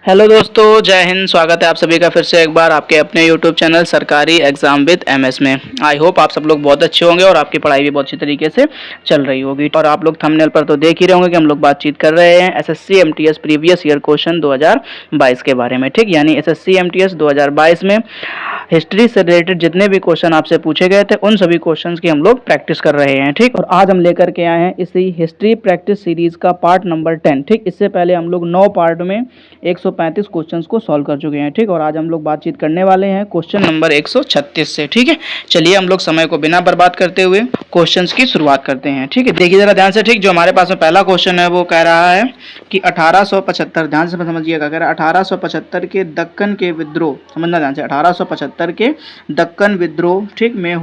Hello दोस्तों, जय हिंद। स्वागत है आप सभी का फिर से एक बार आपके अपने यूट्यूब चैनल सरकारी एग्जाम विद एमएस में। आई होप आप सब लोग बहुत अच्छे होंगे और आपकी पढ़ाई भी बहुत अच्छी तरीके से चल रही होगी। और आप लोग थंबनेल पर तो देख ही रहे होंगे कि हम लोग बातचीत कर रहे हैं SSC MTS previous year question 2022 के बारे में। ठीक, यानी एसएससी एमटीएस 2022 में हिस्ट्री से रिलेटेड जितने भी क्वेश्चन आपसे पूछे गए थे उन सभी क्वेश्चंस की हम लोग प्रैक्टिस कर रहे हैं। ठीक, और आज हम लेकर के आए हैं इसी हिस्ट्री प्रैक्टिस सीरीज का पार्ट नंबर 10। ठीक, इससे पहले हम लोग 9 पार्ट में 135 क्वेश्चंस को सॉल्व कर चुके हैं। ठीक, और आज हम लोग बातचीत करने वाले हैं क्वेश्चन नंबर 136 से। ठीक है, चलिए हम लोग समय को बिना बर्बाद करते हुए क्वेश्चंस की शुरुआत करते हैं। ठीक है, देखिए जरा ध्यान से। ठीक, जो हमारे पास में पहला क्वेश्चन है वो कह रहा है कि 1875, ध्यान से समझिएगा, कह रहा है 1875 के दक्कन के विद्रोह, समझना ध्यान से, 1875 के दक्कन विद्रोह ठीक में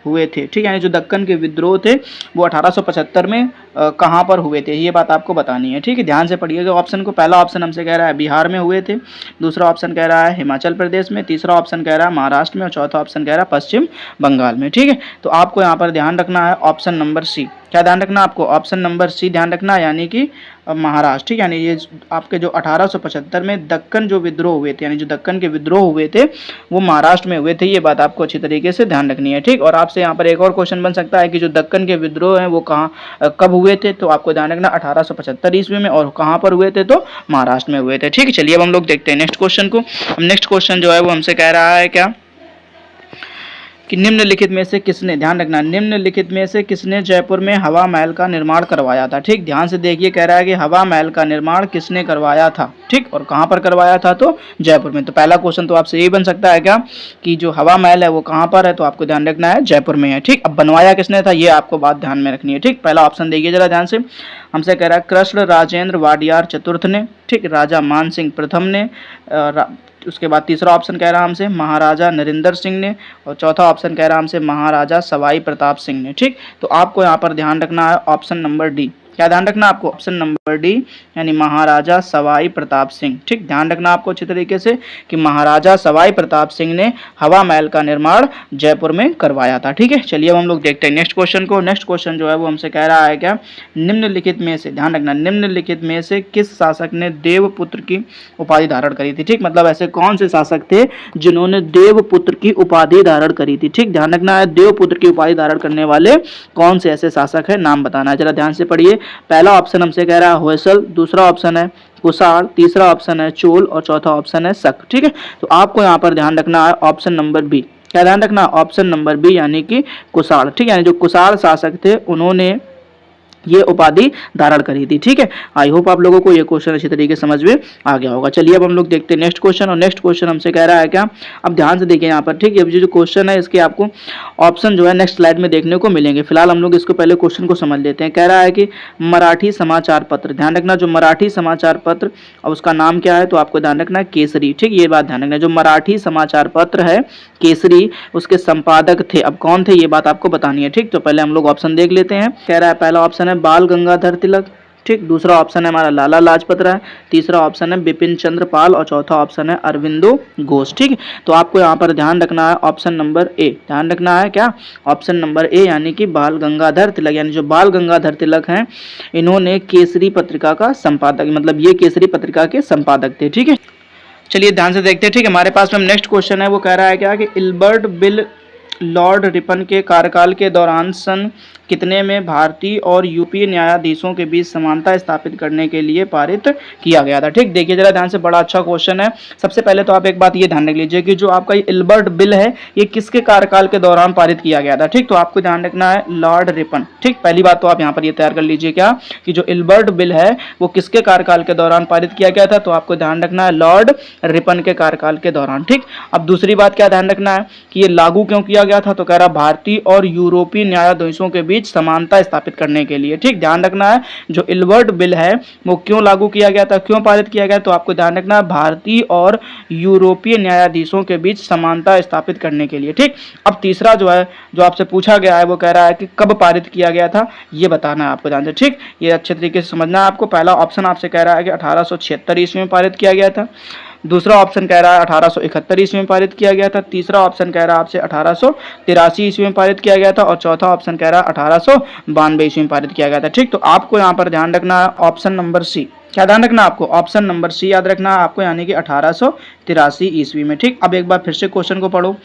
हुए थे। ठीक, यानी जो दक्कन के विद्रोह थे वो 1875 में कहाँ पर हुए थे, ये बात आपको बतानी है। ठीक है, ध्यान से पढ़िएगा ऑप्शन को। पहला ऑप्शन हमसे कह रहा है बिहार में हुए थे, दूसरा ऑप्शन कह रहा है हिमाचल प्रदेश में, तीसरा ऑप्शन कह रहा है महाराष्ट्र में और चौथा ऑप्शन कह रहा है पश्चिम बंगाल में। ठीक है, तो आपको यहाँ पर ध्यान रखना है ऑप्शन नंबर सी। क्या ध्यान रखना आपको? ऑप्शन नंबर सी ध्यान रखना, यानी कि महाराष्ट्र। ठीक, यानी ये आपके जो 1875 में दक्कन जो विद्रोह हुए थे, यानी जो दक्कन के विद्रोह हुए थे वो महाराष्ट्र में हुए थे, ये बात आपको अच्छी तरीके से ध्यान रखनी है। ठीक, और आपसे यहाँ पर एक और क्वेश्चन बन सकता है कि जो दक्कन के विद्रोह हैं वो कहाँ कब हुए थे, तो आपको ध्यान रखना 1875 ईस्वी में, और कहाँ पर हुए थे, तो महाराष्ट्र में हुए थे। ठीक है, चलिए अब हम लोग देखते हैं नेक्स्ट क्वेश्चन को। नेक्स्ट क्वेश्चन जो है वो हमसे कह रहा है क्या कि निम्नलिखित में से किसने, ध्यान रखना, निम्नलिखित में से किसने जयपुर में हवा महल का निर्माण करवाया था। ठीक, ध्यान से देखिए, कह रहा है कि हवा महल का निर्माण किसने करवाया था। ठीक, और कहाँ पर करवाया था, तो जयपुर में। तो पहला क्वेश्चन तो आपसे यही बन सकता है क्या कि जो हवा महल है वो कहाँ पर है, तो आपको ध्यान रखना है जयपुर में है। ठीक, अब बनवाया किसने था ये आपको बात ध्यान में रखनी है। ठीक, पहला ऑप्शन देखिए जरा ध्यान से, हमसे कह रहा है कृष्ण राजेंद्र वाडियार चतुर्थ ने, ठीक, राजा मान सिंह प्रथम ने, उसके बाद तीसरा ऑप्शन कह रहा हमसे महाराजा नरेंद्र सिंह ने, और चौथा ऑप्शन कह रहा हमसे महाराजा सवाई प्रताप सिंह ने। ठीक, तो आपको यहाँ पर ध्यान रखना है ऑप्शन नंबर डी। क्या ध्यान रखना आपको? ऑप्शन नंबर डी, यानी महाराजा सवाई प्रताप सिंह। ठीक, ध्यान रखना आपको अच्छी तरीके से कि महाराजा सवाई प्रताप सिंह ने हवा महल का निर्माण जयपुर में करवाया था। ठीक है, चलिए अब हम लोग देखते हैं नेक्स्ट क्वेश्चन को। नेक्स्ट क्वेश्चन जो है वो हमसे कह रहा है क्या, निम्नलिखित में से, ध्यान रखना, निम्नलिखित में से किस शासक ने देवपुत्र की उपाधि धारण करी थी। ठीक, मतलब ऐसे कौन से शासक थे जिन्होंने देवपुत्र की उपाधि धारण करी थी। ठीक, ध्यान रखना है देवपुत्र की उपाधि धारण करने वाले कौन से ऐसे शासक है, नाम बताना है। जरा ध्यान से पढ़िए। पहला ऑप्शन हमसे कह रहा है होयसल, दूसरा ऑप्शन है कुषाण, तीसरा ऑप्शन है चोल और चौथा ऑप्शन है शक। ठीक है, तो आपको यहाँ पर ध्यान रखना है ऑप्शन नंबर बी। क्या ध्यान रखना? ऑप्शन नंबर बी, यानी कि कुषाण। ठीक, यानी जो कुषाण शासक थे उन्होंने ये उपाधि धारण करी थी। ठीक है, आई होप आप लोगों को ये क्वेश्चन अच्छी तरीके से समझ में आ गया होगा। चलिए अब हम लोग देखते हैं नेक्स्ट क्वेश्चन, और नेक्स्ट क्वेश्चन हमसे कह रहा है क्या, अब ध्यान से देखिए यहाँ पर। ठीक है, जो क्वेश्चन है इसके आपको ऑप्शन जो है नेक्स्ट स्लाइड में देखने को मिलेंगे। फिलहाल हम लोग इसको पहले क्वेश्चन को समझ लेते हैं। कह रहा है कि मराठी समाचार पत्र, ध्यान रखना, जो मराठी समाचार पत्र और उसका नाम क्या है, तो आपको ध्यान रखना है केसरी। ठीक, ये बात ध्यान रखना, जो मराठी समाचार पत्र है केसरी उसके संपादक थे। अब कौन थे ये बात आपको बतानी है। ठीक, तो पहले हम लोग ऑप्शन देख लेते हैं। कह रहा है पहला ऑप्शन है बाल गंगाधर तिलक, ठीक, दूसरा ऑप्शन है हमारा लाला लाजपत राय, तीसरा ऑप्शन है बिपिन चंद्र पाल और चौथा ऑप्शन है अरविंदो घोष। ठीक, तो आपको यहाँ पर ध्यान रखना है ऑप्शन नंबर ए। ध्यान रखना है क्या? ऑप्शन नंबर ए, यानी कि बाल गंगाधर तिलक। यानी जो बाल गंगाधर तिलक हैं इन्होंने केसरी पत्रिका का संपादक, मतलब ये केसरी पत्रिका के संपादक थे। ठीक है, चलिए ध्यान से देखते हैं। ठीक है, हमारे पास में नेक्स्ट क्वेश्चन है वो कह रहा है क्या कि इल्बर्ट बिल लॉर्ड रिपन के कार्यकाल के दौरान सन कितने में भारतीय और यूपी न्यायाधीशों के बीच समानता स्थापित करने के लिए पारित किया गया था। ठीक, देखिए जरा ध्यान से, बड़ा अच्छा क्वेश्चन है। सबसे पहले तो आप एक बात ये ध्यान रख लीजिए कि जो आपका ये इल्बर्ट बिल है ये किसके कार्यकाल के दौरान पारित किया गया था। ठीक, तो आपको ध्यान रखना है लॉर्ड रिपन। ठीक, पहली बात तो आप यहाँ पर ये तैयार कर लीजिए क्या कि जो इल्बर्ट बिल है वो किसके कार्यकाल के दौरान पारित किया गया था, तो आपको ध्यान रखना है लॉर्ड रिपन के कार्यकाल के दौरान। ठीक, अब दूसरी बात क्या ध्यान रखना है कि ये लागू क्यों किया गया था, तो कह रहा भारतीय और यूरोपीय न्यायाधीशों के बीच समानता स्थापित करने के लिए। ठीक, ध्यान रखना है जो इल्बर्ट बिल है वो क्यों लागू किया गया था, क्यों पारित किया गया, तो आपको ध्यान रखना है भारतीय और यूरोपीय न्यायाधीशों के बीच समानता स्थापित करने के लिए। ठीक, अब तीसरा जो है जो आपसे पूछा गया है वो कह रहा है कि कब पारित किया गया था, ये बताना है आपको ध्यान से। ठीक, ये अच्छे तरीके से समझना है आपको। पहला ऑप्शन आपसे कह रहा है कि 1876 ईस्वी में पारित किया गया था, दूसरा ऑप्शन कह रहा है 1871 ईस्वी में पारित किया गया था। तीसरा ऑप्शन कह रहा है आपसे 1883 ईस्वी में पारित किया गया था। और चौथा ऑप्शन कह रहा है 1892 ईस्वी में पारित किया गया था। ठीक, तो आपको यहाँ पर ध्यान रखना है ऑप्शन नंबर सी। क्या ध्यान रखना आपको? ऑप्शन नंबर सी याद रखना है आपको, यानी कि 1883 ईस्वी में। ठीक, अब एक बार फिर से क्वेश्चन को पढ़ो।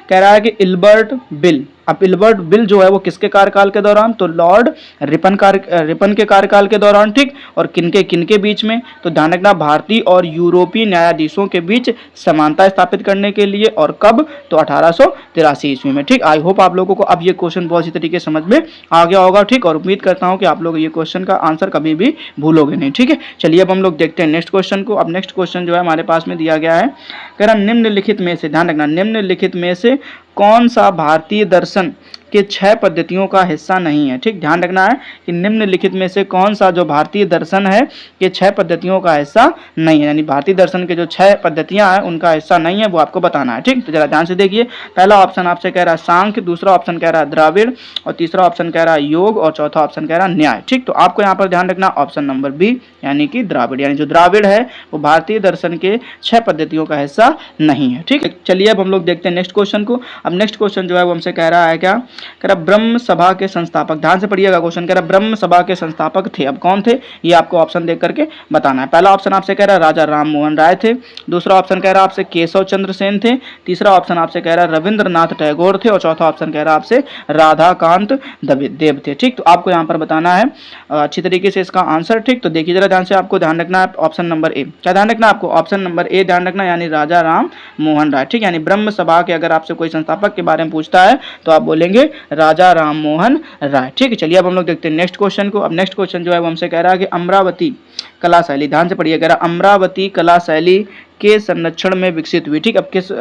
कह रहा है कि इल्बर्ट बिल, अब इल्बर्ट बिल जो है वो किसके कार्यकाल के दौरान? तो लॉर्ड रिपन के कार्यकाल के दौरान। ठीक, और किनके बीच में? तो ध्यान रखना भारतीय और यूरोपीय न्यायाधीशों के बीच समानता स्थापित करने के लिए। और कब? तो 1883 ईस्वी में। ठीक, आई होप आप लोगों को अब ये क्वेश्चन बहुत ही तरीके से समझ में आ गया होगा। ठीक, और उम्मीद करता हूँ कि आप लोग ये क्वेश्चन का आंसर कभी भी भूलोगे नहीं। ठीक है, चलिए अब हम लोग देखते हैं नेक्स्ट क्वेश्चन को। अब नेक्स्ट क्वेश्चन जो है हमारे पास में दिया गया है, कह रहा निम्नलिखित में से, ध्यान रखना, निम्नलिखित में से कौन सा भारतीय दर्शन के 6 पद्धतियों का हिस्सा नहीं है? ठीक, ध्यान रखना है कि निम्नलिखित में से कौन सा जो भारतीय दर्शन है ये 6 पद्धतियों का हिस्सा नहीं है, यानी भारतीय दर्शन के जो 6 पद्धतियां हैं उनका हिस्सा नहीं है, वो आपको बताना है। ठीक, तो जरा ध्यान से देखिए। पहला ऑप्शन आपसे कह रहा है सांख्य, दूसरा ऑप्शन कह रहा है द्राविड़, और तीसरा ऑप्शन कह रहा है योग, और चौथा ऑप्शन कह रहा है न्याय। ठीक, तो आपको यहाँ पर ध्यान रखना ऑप्शन नंबर बी, यानी कि द्राविड़, यानी जो द्राविड़ है वो भारतीय दर्शन के 6 पद्धतियों का हिस्सा नहीं है। ठीक है, चलिए अब हम लोग देखते हैं नेक्स्ट क्वेश्चन को। अब नेक्स्ट क्वेश्चन जो है वो हमसे कह रहा है, क्या कह रहा, ब्रह्म सभा के संस्थापक, ध्यान से पढ़िएगा क्वेश्चन, कह रहा ब्रह्म सभा के संस्थापक थे। अब कौन थे ये आपको ऑप्शन देख करके बताना है। पहला ऑप्शन आपसे कह रहा है राजा राम मोहन राय थे। दूसरा ऑप्शन कह रहा है आपसे केशव चंद्र सेन थे। तीसरा ऑप्शन आपसे कह रहा है रविंद्रनाथ टैगोर थे। और चौथा ऑप्शन कह रहा है आपसे राधाकांत देव थे। ठीक, तो आपको यहाँ पर बताना है अच्छी तरीके से इसका आंसर। ठीक, तो देखिए जरा ध्यान से, आपको ध्यान रखना है ऑप्शन नंबर ए। क्या ध्यान रखना आपको? ऑप्शन नंबर ए ध्यान रखना, यानी राजा राम मोहन राय। ठीक, यानी ब्रह्म सभा के अगर आपसे कोई संस्थापक के बारे में पूछता है तो आप बोलेंगे राजा राम मोहन राय। ठीक है, चलिए अब हम लोग देखते हैं नेक्स्ट क्वेश्चन को। अब नेक्स्ट क्वेश्चन जो है वो हमसे कह रहा है कि अमरावती कला शैली, ध्यान से पढ़िए, कह रहा अमरावती कला शैली के संरक्षण में विकसित हुई। ठीक, अब किस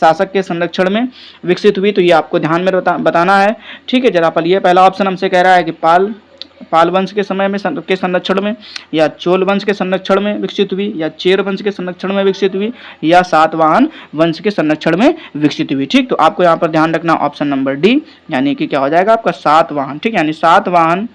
शासक के संरक्षण में विकसित हुई, तो ये आपको ध्यान में बताना है। ठीक है, जरा पढ़िए। पहला ऑप्शन हमसे कह रहा है कि पाल वंश के समय में के संरक्षण में, या चोल वंश के संरक्षण में विकसित हुई, या चेर वंश के संरक्षण में विकसित हुई, या सातवाहन वंश के संरक्षण में विकसित हुई। ठीक, तो आपको यहाँ पर ध्यान रखना ऑप्शन नंबर डी, यानी कि क्या हो जाएगा आपका सातवाहन। ठीक, यानी सातवाहन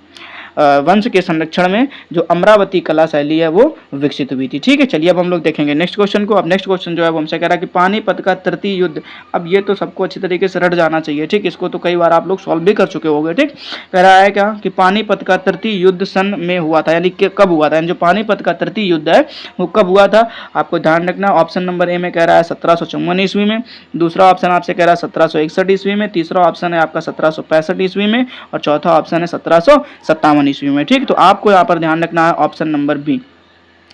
वंश के संरक्षण में जो अमरावती कला शैली है वो विकसित हुई थी। ठीक है, चलिए अब हम लोग देखेंगे नेक्स्ट क्वेश्चन को। अब नेक्स्ट क्वेश्चन जो है वो हमसे कह रहा है कि पानीपत का तृतीय युद्ध, अब ये तो सबको अच्छी तरीके से रट जाना चाहिए। ठीक, इसको तो कई बार आप लोग सॉल्व भी कर चुके होंगे। ठीक, कह रहा है क्या कि पानीपत का तृतीय युद्ध सन में हुआ था, यानी कि कब हुआ था, यानी जो पानीपत का तृतीय युद्ध है वो कब हुआ था, आपको ध्यान रखना। ऑप्शन नंबर ए में कह रहा है 1754 ईस्वी में। दूसरा ऑप्शन आपसे कह रहा है 1761 ईस्वी में। तीसरा ऑप्शन है आपका 1765 ईस्वी में। और चौथा ऑप्शन है 1757 ईस्वी में। ठीक, तो आपको यहाँ पर ध्यान रखना है ऑप्शन नंबर बी।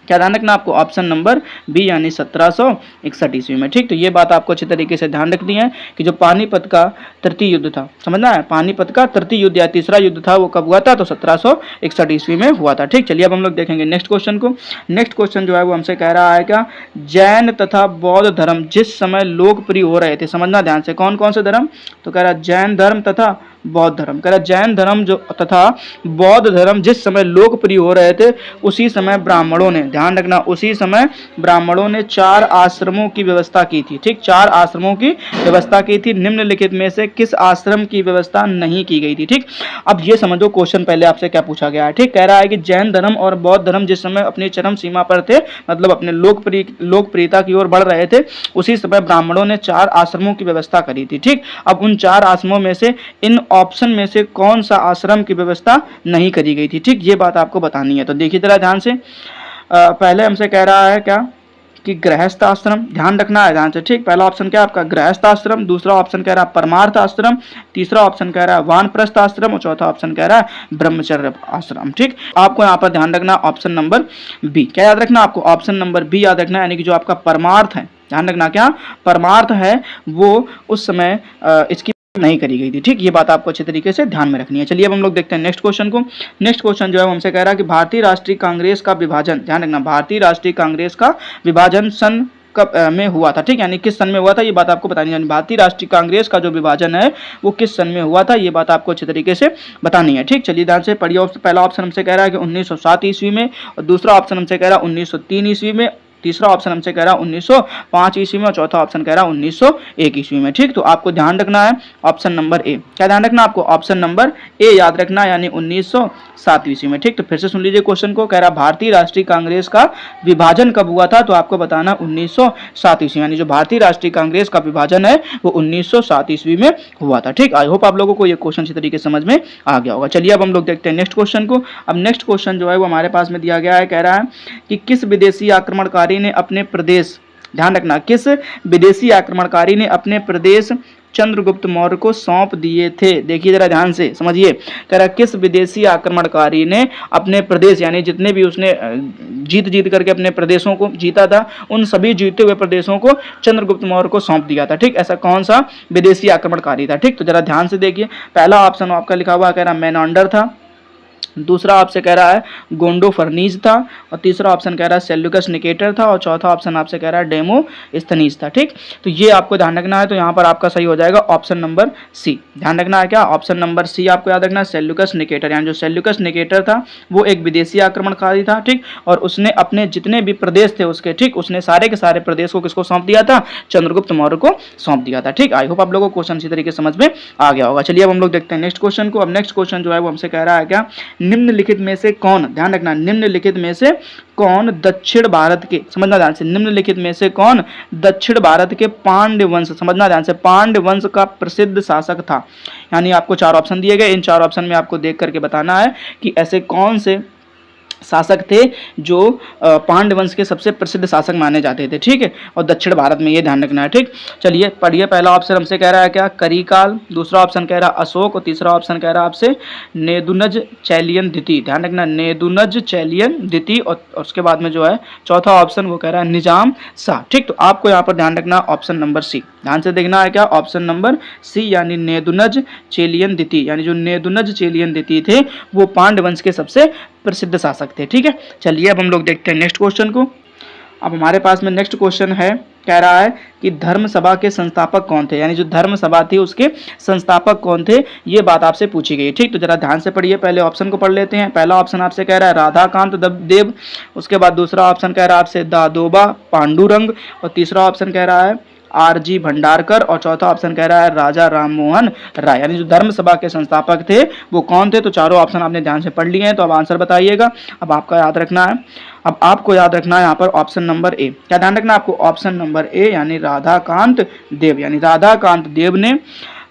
क्या ध्यान रखना आपको? ऑप्शन नंबर बी, यानी 1761 ईस्वी में। ठीक, तो ये बात आपको अच्छी तरीके से ध्यान रखनी है कि जो पानीपत का तृतीय युद्ध था, समझना है, पानीपत का तृतीय युद्ध या तीसरा युद्ध था वो कब हुआ था, तो 1761 ईस्वी में हुआ था। ठीक, चलिए अब हम लोग देखेंगे नेक्स्ट क्वेश्चन को। नेक्स्ट क्वेश्चन जो है वो हमसे कह रहा है क्या, जैन तथा बौद्ध धर्म जिस समय लोकप्रिय हो रहे थे, समझना ध्यान से, कौन कौन से धर्म, तो कह रहा है जैन धर्म तथा बौद्ध धर्म। कह रहा जैन धर्म जो तथा बौद्ध धर्म जिस समय लोकप्रिय हो रहे थे उसी समय ब्राह्मणों ने, ध्यान रखना, उसी समय ब्राह्मणों ने 4 आश्रमों की व्यवस्था की थी। ठीक, 4 आश्रमों की व्यवस्था की थी। निम्नलिखित में से किस आश्रम की व्यवस्था नहीं की गई थी? ठीक, अब ये समझो क्वेश्चन पहले आपसे क्या पूछा गया है। ठीक, कह रहा है कि जैन धर्म और बौद्ध धर्म जिस समय अपनी चरम सीमा पर थे, मतलब अपने लोकप्रियता की ओर बढ़ रहे थे, उसी समय ब्राह्मणों ने 4 आश्रमों की व्यवस्था करी थी। ठीक, अब उन 4 आश्रमों में से इन ऑप्शन में से कौन सा आश्रम की व्यवस्था नहीं करी गई थी? ठीक, ये बात आपको बतानी है। तो देखिए जरा ध्यान से, पहले हमसे कह रहा है क्या कि गृहस्थ आश्रम, ध्यान रखना है ध्यान से। ठीक, पहला ऑप्शन क्या है आपका गृहस्थ आश्रम, दूसरा ऑप्शन कह रहा है परमार्थ आश्रम, तीसरा ऑप्शन कह रहा है वानप्रस्थ आश्रम, और चौथा ऑप्शन कह रहा है ब्रह्मचर्य आश्रम। ठीक, आपको यहाँ पर ध्यान रखना ऑप्शन नंबर बी। क्या याद रखना आपको? ऑप्शन नंबर बी याद रखना, यानी कि जो आपका परमार्थ है, ध्यान रखना क्या परमार्थ है वो उस समय इसकी नहीं करी गई थी। ठीक, ये बात आपको अच्छे तरीके से ध्यान में रखनी है। चलिए अब हम लोग देखते हैं नेक्स्ट क्वेश्चन को। नेक्स्ट क्वेश्चन जो है हमसे कह रहा है कि भारतीय राष्ट्रीय कांग्रेस का विभाजन, ध्यान रखना, भारतीय राष्ट्रीय कांग्रेस का विभाजन सन कब में हुआ था? ठीक, यानी किस सन में हुआ था ये बात आपको बतानी है। भारतीय राष्ट्रीय कांग्रेस का जो विभाजन है वो किस सन में हुआ था ये बात आपको अच्छे तरीके से बतानी है। ठीक, चलिए ध्यान से पढ़िए। पहला ऑप्शन हमसे कह रहा है कि 1907 ईस्वी में, और दूसरा ऑप्शन हमसे कह रहा है 1903 ईस्वी में, तीसरा ऑप्शन हमसे कह रहा है 1905 ईस्वी में और चौथा ऑप्शन कह रहा है 1901 ईस्वी में। ठीक, तो आपको ध्यान रखना है ऑप्शन नंबर ए। क्या ध्यान रखना आपको? ऑप्शन नंबर ए याद रखना, यानी 1907 ईस्वी में। ठीक, तो फिर से सुन लीजिए क्वेश्चन को। कह रहा भारतीय राष्ट्रीय कांग्रेस का विभाजन कब हुआ था? तो आपको बताना 1907 ईस्वी, यानी जो भारतीय राष्ट्रीय कांग्रेस का विभाजन है वो 1907 ईस्वी में हुआ था। ठीक, आई होप आप लोगों को ये क्वेश्चन इसी तरीके समझ में आ गया होगा। चलिए अब हम लोग देखते हैं नेक्स्ट क्वेश्चन को। अब नेक्स्ट क्वेश्चन जो है वो हमारे पास में दिया गया है। कह रहा है कि किस विदेशी आक्रमणकारी ने अपने प्रदेश, ध्यान रखना, किस विदेशी आक्रमणकारी ने अपने प्रदेश चंद्रगुप्त मौर्य को सौंप दिए थे? देखिए जरा ध्यान से समझिए। कह रहा किस विदेशी आक्रमणकारी ने अपने प्रदेश, यानी जितने भी उसने जीत करके अपने प्रदेशों को जीता था, उन सभी जीते हुए प्रदेशों को चंद्रगुप्त मौर्य को सौंप दिया था। ठीक, ऐसा कौन सा विदेशी आक्रमणकारी था? ठीक, तो जरा ध्यान से देखिए। पहला ऑप्शन आपका लिखा हुआ कह रहा मेनांडर था, दूसरा आपसे कह रहा है गोंडो फर्नीज था, और तीसरा ऑप्शन कह रहा है सेल्यूकस निकेटर था, और चौथा ऑप्शन आपसे कह रहा है डेमोस्थनीज था। ठीक, तो ये आपको ध्यान रखना है। तो यहाँ पर आपका सही हो जाएगा ऑप्शन नंबर सी। ध्यान रखना है क्या? ऑप्शन नंबर सी आपको याद रखना है, सेल्यूकस निकेटर। यानी जो सेल्यूकस निकेटर था वो एक विदेशी आक्रमणकारी था। ठीक, और उसने अपने जितने भी प्रदेश थे उसके, ठीक, उसने सारे के सारे प्रदेश को किसको सौंप दिया था? चंद्रगुप्त मौर्य को सौंप दिया था। ठीक, आई होप आप लोगों को क्वेश्चन इसी तरीके समझ में आ गया होगा। चलिए अब हम लोग देखते हैं नेक्स्ट क्वेश्चन को। अब नेक्स्ट क्वेश्चन जो है वो हमसे कह रहा है क्या, निम्नलिखित में से कौन, ध्यान रखना, निम्नलिखित में से कौन दक्षिण भारत के, समझना ध्यान से, निम्नलिखित में से कौन दक्षिण भारत के पांड्य वंश, समझना ध्यान से, पांड्य वंश का प्रसिद्ध शासक था? यानी आपको चार ऑप्शन दिए गए, इन चार ऑप्शन में आपको देख करके बताना है कि ऐसे कौन से शासक थे जो पांड्य वंश के सबसे प्रसिद्ध शासक माने जाते थे। ठीक है, और दक्षिण भारत में, ये ध्यान रखना है। ठीक, चलिए पढ़िए। पहला ऑप्शन हमसे कह रहा है क्या, करिकाल, दूसरा ऑप्शन कह रहा है अशोक, और तीसरा ऑप्शन कह रहा है आपसे नेदुनज चैलियन द्वितीय। ध्यान रखना, नेदुनज चैलियन द्वितीय, और उसके बाद में जो है चौथा ऑप्शन वो कह रहा है निजाम शाह। ठीक, तो आपको यहाँ पर ध्यान रखना ऑप्शन नंबर सी, ध्यान से देखना है क्या, ऑप्शन नंबर सी, यानी नेदुनज चेलियन द्वितीय। यानी जो नेदुनज चेलियन द्वितीय थे वो पांड्य वंश के सबसे प्रसिद्ध शासक थे। ठीक है, चलिए अब हम लोग देखते हैं नेक्स्ट क्वेश्चन को। अब हमारे पास में नेक्स्ट क्वेश्चन है, कह रहा है कि धर्म सभा के संस्थापक कौन थे? यानी जो धर्म सभा थी उसके संस्थापक कौन थे, ये बात आपसे पूछी गई। ठीक, तो जरा ध्यान से पढ़िए। पहले ऑप्शन को पढ़ लेते हैं। पहला ऑप्शन आपसे कह रहा है राधाकांत देव, उसके बाद दूसरा ऑप्शन कह रहा है आपसे दादोबा पांडुरंग, और तीसरा ऑप्शन कह रहा है आर.जी. भंडारकर, और चौथा ऑप्शन कह रहा है राजा राममोहन राय। यानी जो धर्म सभा के संस्थापक थे वो कौन थे? तो चारों ऑप्शन आपने ध्यान से पढ़ लिए हैं, तो अब आंसर बताइएगा। अब आपका याद रखना है, अब आपको याद रखना है यहाँ पर ऑप्शन नंबर ए। क्या ध्यान रखना आपको? ऑप्शन नंबर ए, यानी राधाकांत देव। यानी राधाकांत देव ने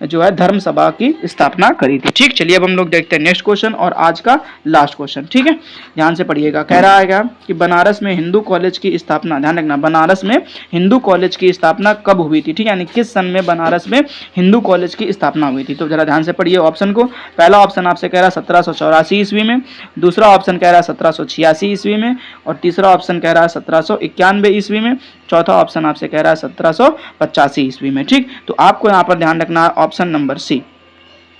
जो है धर्म सभा की स्थापना करी थी। ठीक, चलिए अब हम लोग देखते हैं नेक्स्ट क्वेश्चन और आज का लास्ट क्वेश्चन। ठीक है, ध्यान से पढ़िएगा। कह रहा है क्या कि बनारस में हिंदू कॉलेज की स्थापना, ध्यान रखना, बनारस में हिंदू कॉलेज की स्थापना कब हुई थी? ठीक है, यानी किस सन में बनारस में हिंदू कॉलेज की स्थापना हुई थी? तो जरा ध्यान से पढ़िए ऑप्शन को। पहला ऑप्शन आपसे कह रहा है 1784 ईस्वी में, दूसरा ऑप्शन कह रहा है 1786 ईस्वी में, और तीसरा ऑप्शन कह रहा है 1791 ईस्वी में, चौथा ऑप्शन आपसे कह रहा है 1785 ईस्वी में। ठीक, तो आपको यहाँ पर ध्यान रखना है ऑप्शन नंबर सी।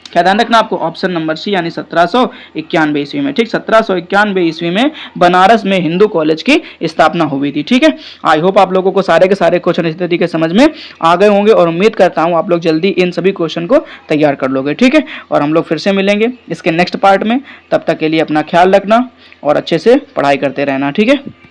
क्या ध्यान रखना आपको? ऑप्शन नंबर सी, यानी 1791 ईस्वी में। ठीक, 1791 ईस्वी में बनारस में हिंदू कॉलेज की स्थापना हुई थी। ठीक है, आई होप आप लोगों को सारे के सारे क्वेश्चन इस तरीके समझ में आ गए होंगे, और उम्मीद करता हूं आप लोग जल्दी इन सभी क्वेश्चन को तैयार कर लोगे। ठीक है, और हम लोग फिर से मिलेंगे इसके नेक्स्ट पार्ट में। तब तक के लिए अपना ख्याल रखना और अच्छे से पढ़ाई करते रहना। ठीक है।